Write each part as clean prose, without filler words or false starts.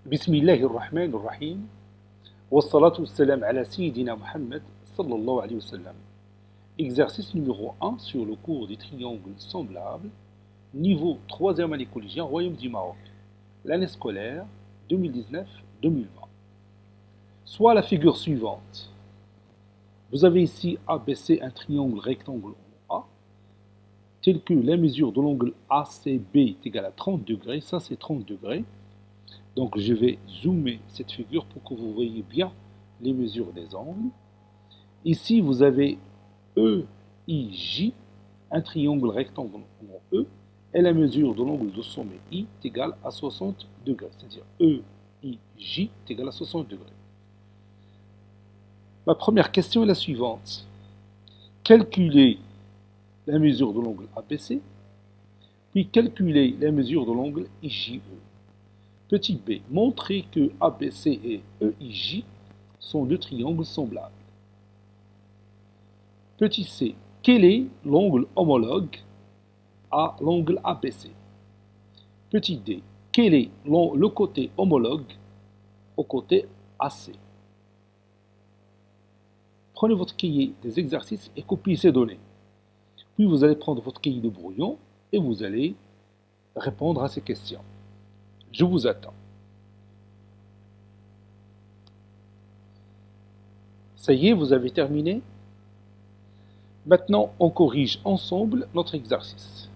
بسم الله الرحمن الرحيم والصلاة والسلام على سيدنا Mohammed sallallahu alayhi wa sallam. Exercice numéro 1 sur le cours des triangles semblables, niveau 3e année collégienne, Royaume du Maroc, l'année scolaire 2019-2020. Soit la figure suivante. Vous avez ici ABC un triangle rectangle en A, tel que la mesure de l'angle ACB est égale à 30 degrés, ça c'est 30 degrés. Donc je vais zoomer cette figure pour que vous voyez bien les mesures des angles. Ici vous avez EIJ, un triangle rectangle en E, et la mesure de l'angle de sommet I est égale à 60 degrés. C'est-à-dire EIJ est égal à 60 degrés. Ma première question est la suivante. Calculez la mesure de l'angle ABC, puis calculez la mesure de l'angle IJE. Petit b, montrez que ABC et EIJ sont deux triangles semblables. Petit c, quel est l'angle homologue à l'angle ABC? Petit d, quel est le côté homologue au côté AC? Prenez votre cahier des exercices et copiez ces données. Puis vous allez prendre votre cahier de brouillon et vous allez répondre à ces questions. Je vous attends. Ça y est, vous avez terminé? Maintenant, on corrige ensemble notre exercice.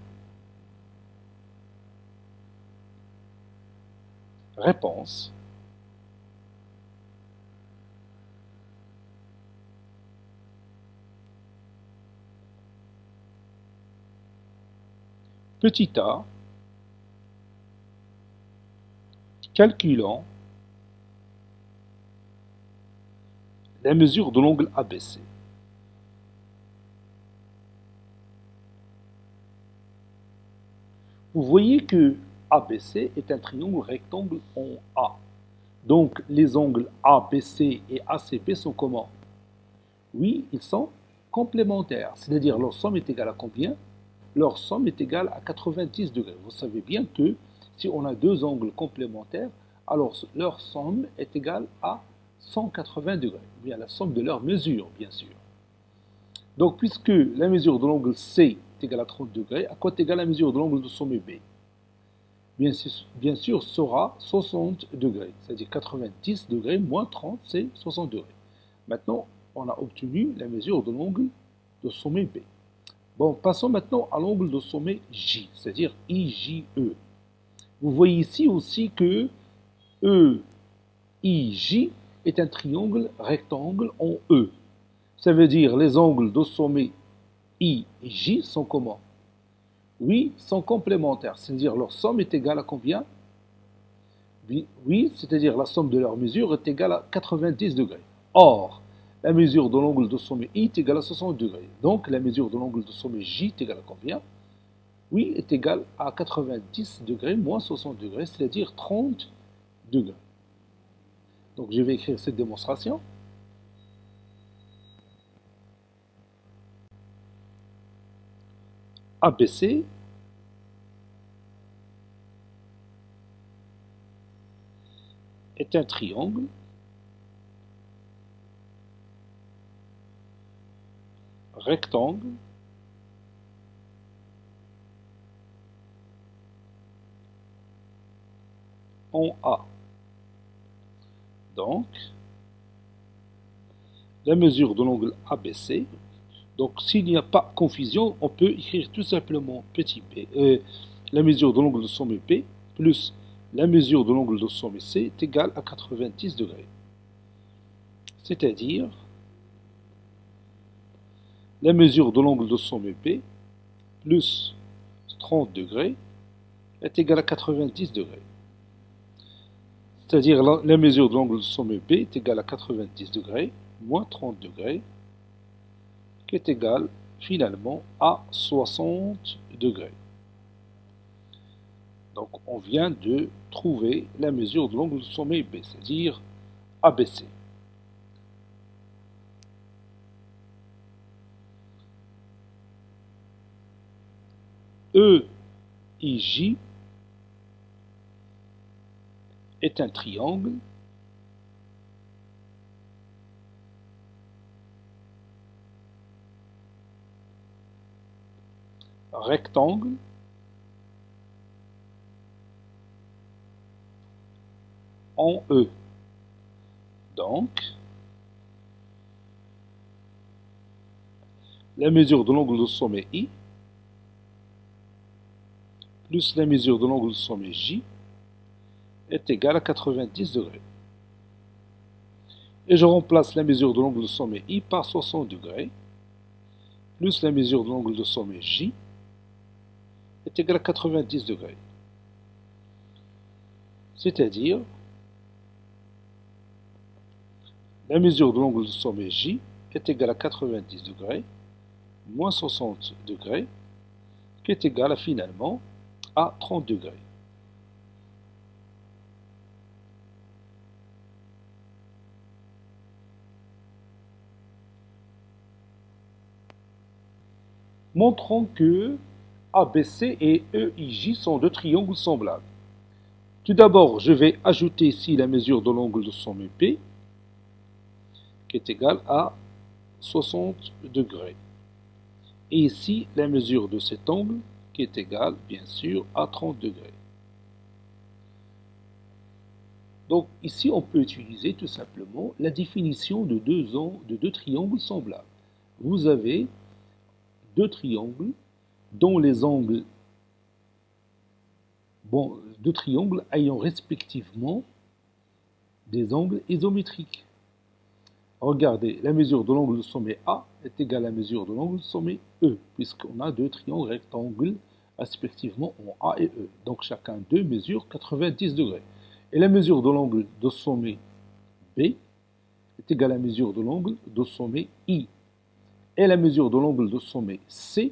Réponse. Petit a, calculant la mesure de l'angle ABC. Vous voyez que ABC est un triangle rectangle en A. Donc les angles ABC et ACB sont comment? Oui, ils sont complémentaires, c'est-à-dire leur somme est égale à combien? Leur somme est égale à 90 degrés. Vous savez bien que si on a deux angles complémentaires, alors leur somme est égale à 180 degrés, ou bien la somme de leurs mesures, bien sûr. Donc, puisque la mesure de l'angle C est égale à 30 degrés, à quoi est égale la mesure de l'angle de sommet B? Bien sûr, sera 60 degrés, c'est-à-dire 90 degrés moins 30, c'est 60 degrés. Maintenant, on a obtenu la mesure de l'angle de sommet B. Bon, passons maintenant à l'angle de sommet J, c'est-à-dire IJE. Vous voyez ici aussi que EIJ est un triangle rectangle en E. Ça veut dire les angles de sommet I et J sont comment? Oui, sont complémentaires, c'est-à-dire leur somme est égale à combien? Oui, c'est-à-dire la somme de leurs mesures est égale à 90 degrés. Or, la mesure de l'angle de sommet I est égale à 60 degrés. Donc, la mesure de l'angle de sommet J est égale à combien? Oui, est égale à 90 degrés moins 60 degrés, c'est-à-dire 30 degrés. Donc, je vais écrire cette démonstration. ABC est un triangle rectangle en A. Donc, la mesure de l'angle ABC. Donc, s'il n'y a pas confusion, on peut écrire tout simplement petit b. La mesure de l'angle de sommet B plus la mesure de l'angle de sommet C est égale à 90 degrés. C'est-à-dire, la mesure de l'angle de sommet B plus 30 degrés est égale à 90 degrés. C'est-à-dire, la mesure de l'angle de sommet B est égale à 90 degrés moins 30 degrés, qui est égal finalement à 60 degrés. Donc on vient de trouver la mesure de l'angle de sommet B, c'est-à-dire ABC. EIJ est un triangle rectangle en E. Donc, la mesure de l'angle de sommet I plus la mesure de l'angle de sommet J est égale à 90 degrés. Et je remplace la mesure de l'angle de sommet I par 60 degrés plus la mesure de l'angle de sommet J est égale à 90 degrés. C'est-à-dire, la mesure de l'angle de sommet J est égale à 90 degrés moins 60 degrés qui est égal à finalement à 30 degrés. Montrons que ABC et EIJ sont deux triangles semblables. Tout d'abord, je vais ajouter ici la mesure de l'angle de sommet P qui est égale à 60 degrés. Et ici, la mesure de cet angle qui est égale, bien sûr, à 30 degrés. Donc ici, on peut utiliser tout simplement la définition de deux triangles semblables. Vous avez deux triangles dont les angles, deux triangles ayant respectivement des angles isométriques. Regardez, la mesure de l'angle de sommet A est égale à la mesure de l'angle de sommet E, puisqu'on a deux triangles rectangles respectivement en A et E. Donc chacun d'eux mesure 90 degrés. Et la mesure de l'angle de sommet B est égale à la mesure de l'angle de sommet I. Et la mesure de l'angle de sommet C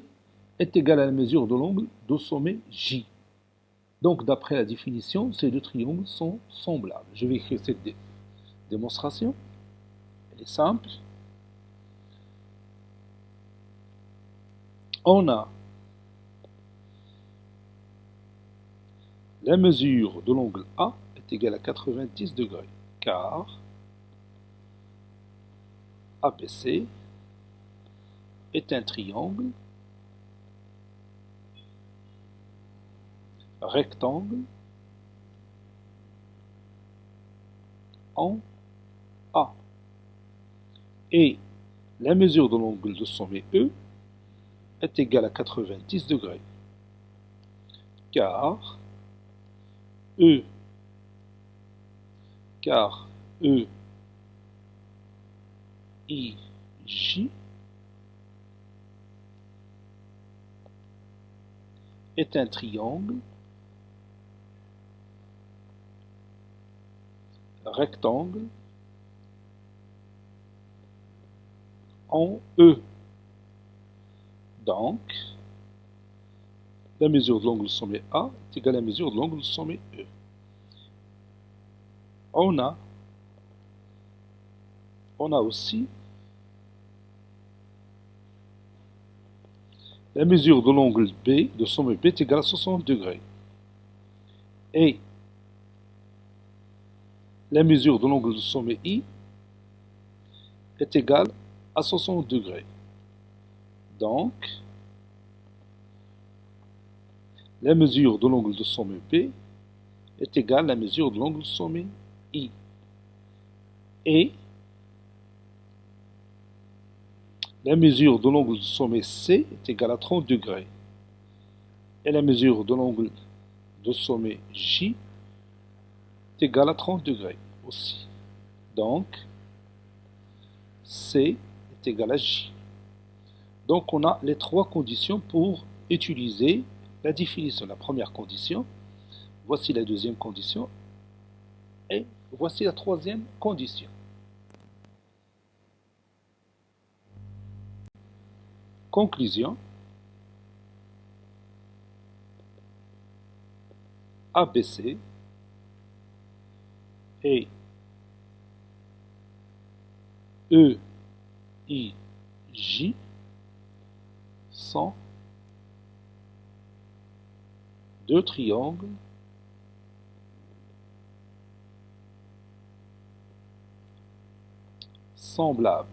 est égale à la mesure de l'angle de sommet J. Donc d'après la définition, ces deux triangles sont semblables. Je vais écrire cette démonstration. Elle est simple. On a la mesure de l'angle A est égale à 90 degrés, car ABC est un triangle rectangle en A. Et la mesure de l'angle de sommet E est égale à 90 degrés, car E I J est un triangle rectangle en E. Donc, la mesure de l'angle de sommet A est égale à la mesure de l'angle de sommet E. On a aussi la mesure de l'angle B, de sommet B est égale à 60 degrés. Et la mesure de l'angle de sommet I est égale à 60 degrés. Donc, la mesure de l'angle de sommet B est égale à la mesure de l'angle de sommet I. Et la mesure de l'angle de sommet C est égale à 30 degrés. Et la mesure de l'angle de sommet J est égale à 30 degrés aussi. Donc, C est égal à J. Donc, on a les trois conditions pour utiliser la définition. La première condition, voici la deuxième condition, et voici la troisième condition. Conclusion. ABC et EIJ sont deux triangles semblable.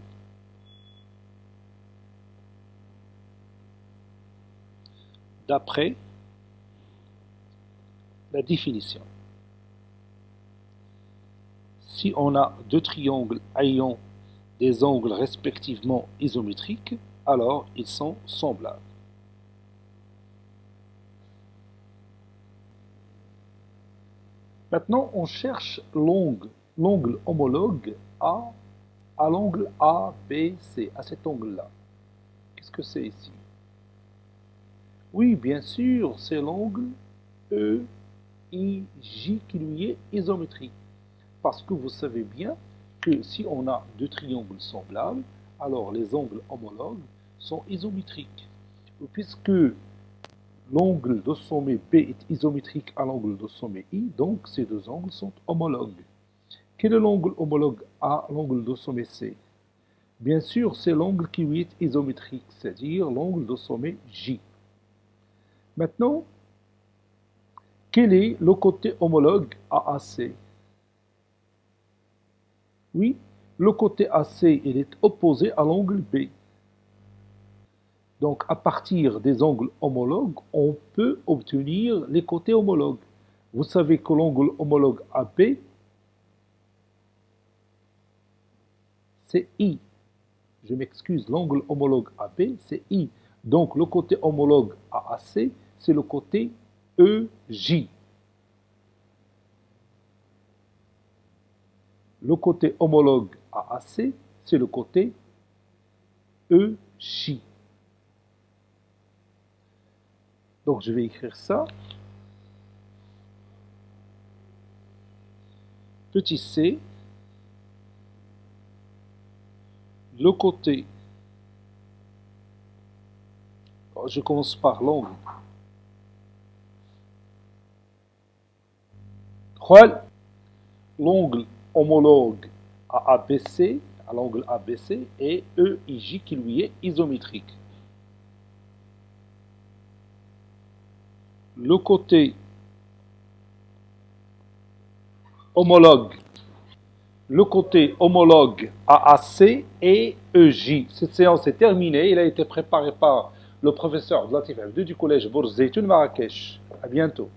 D'après la définition. Si on a deux triangles ayant des angles respectivement isométriques, alors ils sont semblables. Maintenant, on cherche l'angle homologue à l'angle ABC, à cet angle-là. Qu'est-ce que c'est ici? Oui, bien sûr, c'est l'angle EIJ qui lui est isométrique. Parce que vous savez bien que si on a deux triangles semblables, alors les angles homologues sont isométriques. Puisque l'angle de sommet B est isométrique à l'angle de sommet I, donc ces deux angles sont homologues. Quel est l'angle homologue à l'angle de sommet C? Bien sûr, c'est l'angle qui lui est isométrique, c'est-à-dire l'angle de sommet J. Maintenant, quel est le côté homologue à AC? Oui, le côté AC il est opposé à l'angle B. Donc, à partir des angles homologues, on peut obtenir les côtés homologues. Vous savez que l'angle homologue AB, c'est I. Je m'excuse, l'angle homologue AB, c'est I. Donc, le côté homologue à AC, c'est le côté EJ. Le côté homologue à AC, c'est le côté EJ. Donc, je vais écrire ça. Petit c, le côté, je commence par l'angle. L'angle homologue à ABC, à l'angle ABC, et EIJ qui lui est isométrique. Le côté homologue AAC et EJ. Cette séance est terminée. Elle a été préparée par le professeur Latif Abdou du collège Bourz Zeytoun Marrakech. À bientôt.